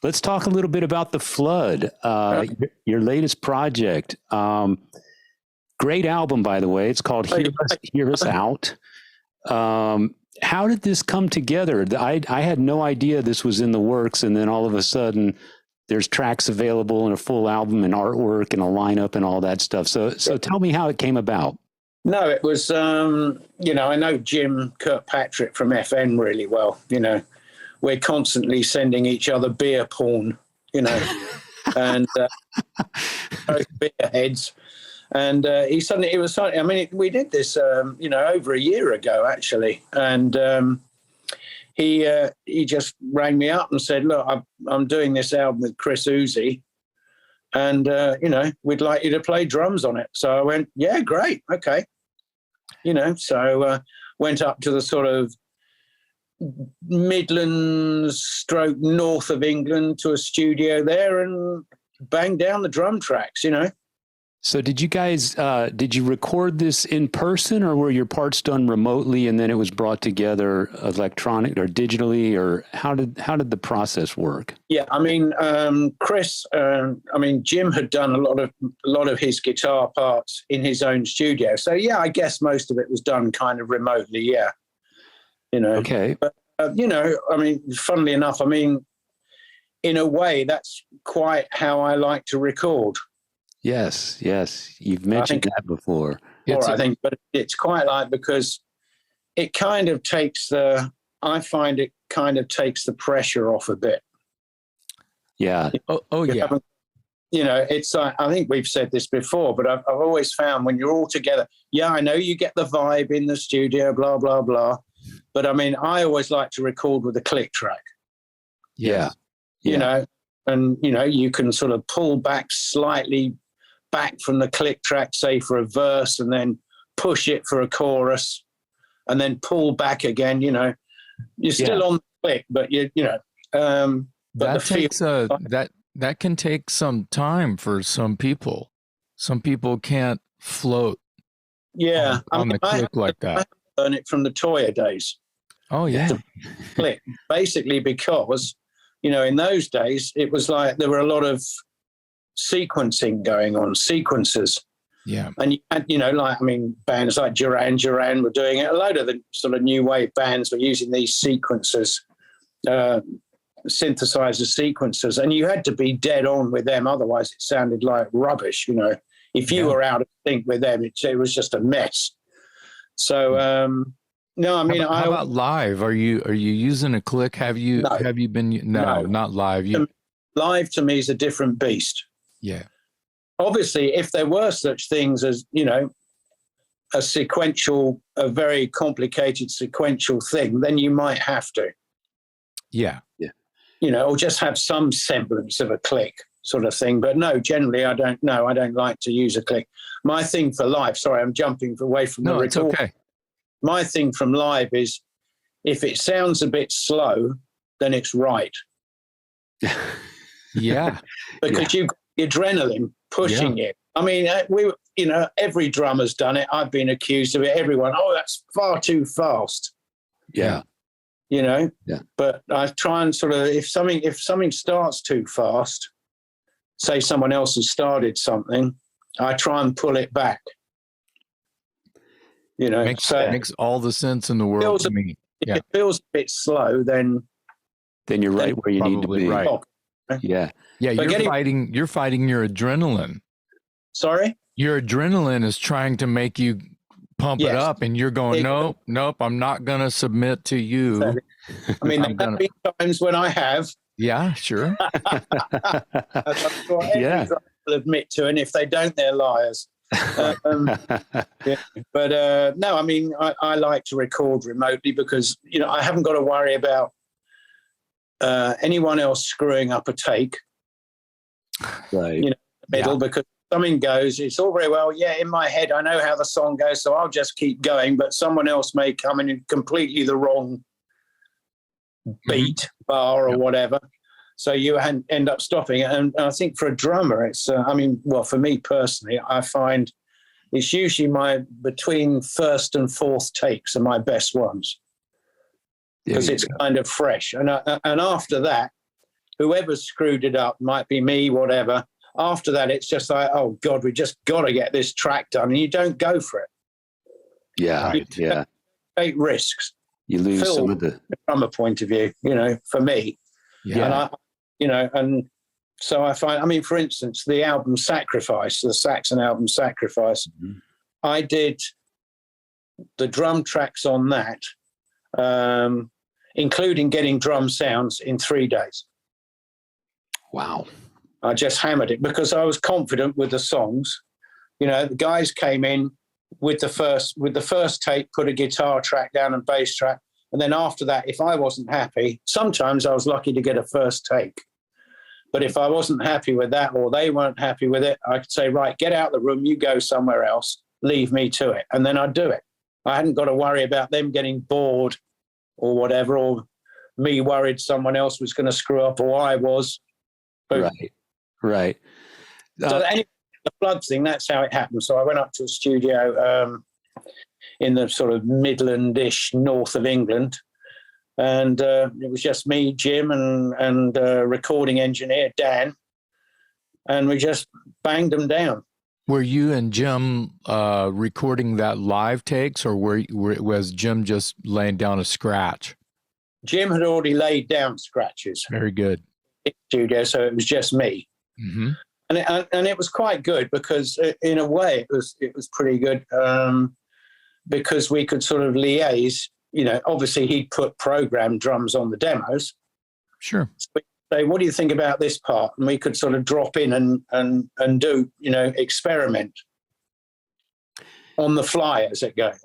Let's talk a little bit about The Flood, your latest project. Great album, by the way. It's called Hear Us Out. How did this come together? I had no idea this was in the works, and then all of a sudden there's tracks available and a full album and artwork and a lineup and all that stuff. So tell me how it came about. No, it was, I know Jim Kirkpatrick from FN really well. We're constantly sending each other beer porn, and both beer heads. And we did this, over a year ago, actually. And he just rang me up and said, look, I'm doing this album with Chris Ousey, and, we'd like you to play drums on it. So I went, yeah, great. Okay. So went up to the sort of Midlands stroke north of England to a studio there and banged down the drum tracks, So did you guys, did you record this in person, or were your parts done remotely and then it was brought together electronic or digitally, or how did the process work? Yeah, Chris, Jim had done a lot of his guitar parts in his own studio. So yeah, I guess most of it was done kind of remotely. Yeah, Okay. But funnily enough, in a way, that's quite how I like to record. Yes. You've mentioned that before. But it's quite like, because it kind of takes I find it kind of takes the pressure off a bit. Yeah. Yeah. It's like, I think we've said this before, but I've always found when you're all together, yeah, I know you get the vibe in the studio, blah, blah, blah. But I always like to record with a click track. Yeah. And you can sort of pull back slightly back from the click track, say for a verse, and then push it for a chorus, and then pull back again. You're still on the click, but that can take some time for some people. Some people can't float. Yeah, on the click like that. I learned it from the Toya days. Oh yeah, click basically because in those days it was like there were a lot of sequencing going on, sequences. Yeah. And you had, bands like Duran were doing it. A load of the sort of new wave bands were using these sequencers, synthesizer sequencers, and you had to be dead on with them. Otherwise it sounded like rubbish, If you were out of sync with them, it was just a mess. So, no, how about live? Are you using a click? Have you been? No, not live. Live to me is a different beast. Yeah. Obviously, if there were such things as, a very complicated sequential thing, then you might have to. Yeah. Yeah. Or just have some semblance of a click sort of thing. But no, generally, I don't like to use a click. My thing for live, sorry, I'm jumping away from the record. No, it's okay. My thing from live is if it sounds a bit slow, then it's right. Yeah. Because you've got the adrenaline pushing it. Every drummer's done it. I've been accused of it. Everyone, that's far too fast. Yeah. Yeah. But I try and sort of, if something starts too fast, say someone else has started something, I try and pull it back. Makes all the sense in the world to me. If it feels a bit slow, then you're right where you need to be. Right. Yeah. Yeah, you're fighting your adrenaline. Sorry? Your adrenaline is trying to make you pump it up, and you're going, nope, I'm not going to submit to you. There have been times when I have. Yeah, sure. Every drummer will admit to, and if they don't, they're liars. But no, I like to record remotely because I haven't got to worry about anyone else screwing up a take, right? The middle, because something goes. It's all very well, in my head I know how the song goes, so I'll just keep going. But someone else may come in completely the wrong beat, bar, or whatever. So you end up stopping it. And I think for a drummer, it's, for me personally, I find it's usually between first and fourth takes are my best ones. Because it's kind of fresh. And after that, whoever's screwed it up, might be me, whatever. After that, it's just like, oh God, we just got to get this track done, and you don't go for it. Yeah, yeah. Take risks. You lose some of the from a point of view, for me. Yeah. And so I find, I mean, for instance, the album Sacrifice, the Saxon album Sacrifice, I did the drum tracks on that, including getting drum sounds, in 3 days. Wow. I just hammered it because I was confident with the songs. The guys came in with the first take, put a guitar track down and bass track. And then after that, if I wasn't happy, sometimes I was lucky to get a first take. But if I wasn't happy with that, or they weren't happy with it, I could say, right, get out of the room, you go somewhere else, leave me to it. And then I'd do it. I hadn't got to worry about them getting bored or whatever, or me worried someone else was going to screw up, or I was. But, Right. So anyway, the flood thing, that's how it happened. So I went up to a studio in the sort of Midland-ish north of England, and it was just me, Jim, and recording engineer Dan, and we just banged them down. Were you and Jim recording that live takes, or was Jim just laying down a scratch? Jim had already laid down scratches. Very good. In the studio, so it was just me. Mm-hmm. And it was quite good because in a way it was pretty good because we could sort of liaise. Obviously he'd put programmed drums on the demos. Sure. So we'd say, what do you think about this part? And we could sort of drop in and do, experiment on the fly as it goes,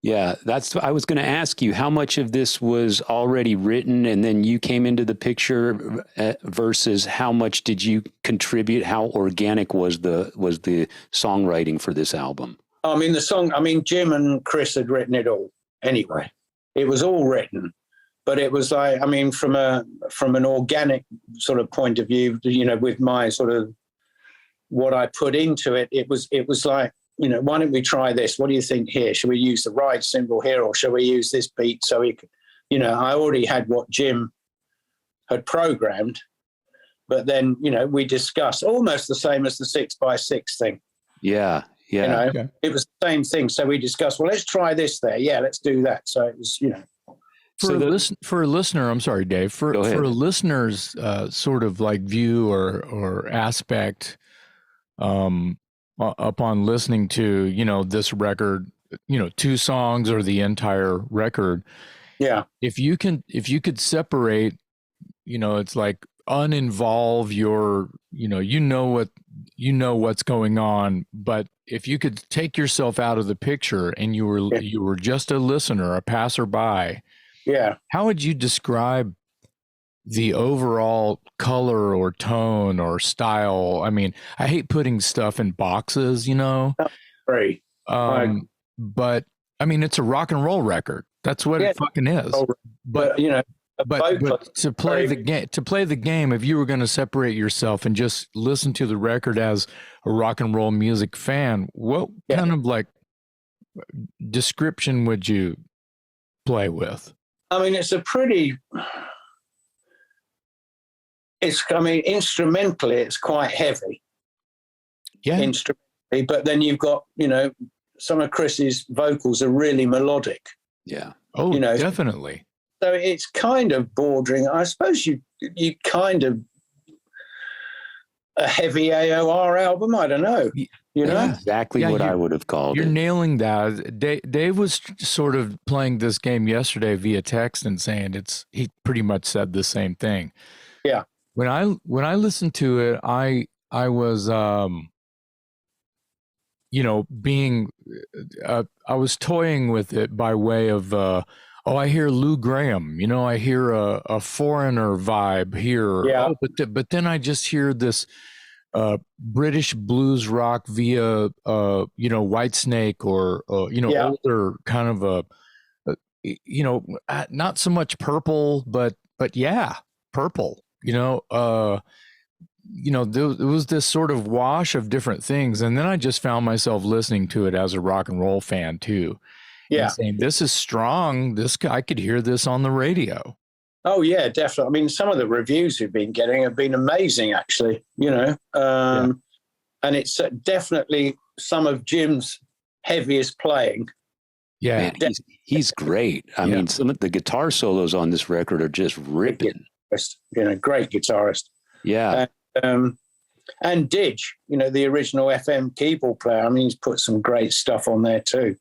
Yeah, I was going to ask you, how much of this was already written and then you came into the picture versus how much did you contribute? How organic was the songwriting for this album? Jim and Chris had written it all anyway. It was all written, but it was like, from an organic sort of point of view, with my sort of what I put into it, it was like, why don't we try this? What do you think here? Should we use the ride cymbal here, or shall we use this beat? So we could, I already had what Jim had programmed, but then, we discussed almost the same as the 6x6 thing. Yeah. Yeah. Okay. It was the same thing. So we discussed, well, let's try this there. Yeah, let's do that. So it was, For a listener, I'm sorry, Dave, for a listener's sort of like view or aspect, upon listening to, this record, 2 songs or the entire record. Yeah. If you could separate, it's like uninvolve your, what's going on, but if you could take yourself out of the picture and you were just a listener, a passerby. Yeah. How would you describe the overall color or tone or style? I hate putting stuff in boxes, Right. But it's a rock and roll record. That's what it fucking is. But to play the game, if you were going to separate yourself and just listen to the record as a rock and roll music fan, what kind of like description would you play with? Instrumentally, it's quite heavy. Yeah. Instrumentally, but then you've got, some of Chris's vocals are really melodic. Yeah. Oh, definitely. So it's kind of bordering, I suppose you kind of a heavy AOR album. I don't know. Exactly what I would have called it. You're nailing that. Dave was sort of playing this game yesterday via text and saying he pretty much said the same thing. Yeah. When I listened to it, I was I was toying with it by way of I hear Lou Graham, I hear a Foreigner vibe here. Yeah. But then I just hear this British blues rock via Whitesnake or older kind of not so much Purple, but Purple. There was this sort of wash of different things, and then I just found myself listening to it as a rock and roll fan too. Yeah, saying this is strong. I could hear this on the radio. Oh yeah, definitely. I mean, some of the reviews we've been getting have been amazing, actually. And it's definitely some of Jim's heaviest playing. Yeah, man, he's great. I mean, some of the guitar solos on this record are just ripping. Great guitarist. Yeah. And Didge, the original FM keyboard player. I mean, he's put some great stuff on there too.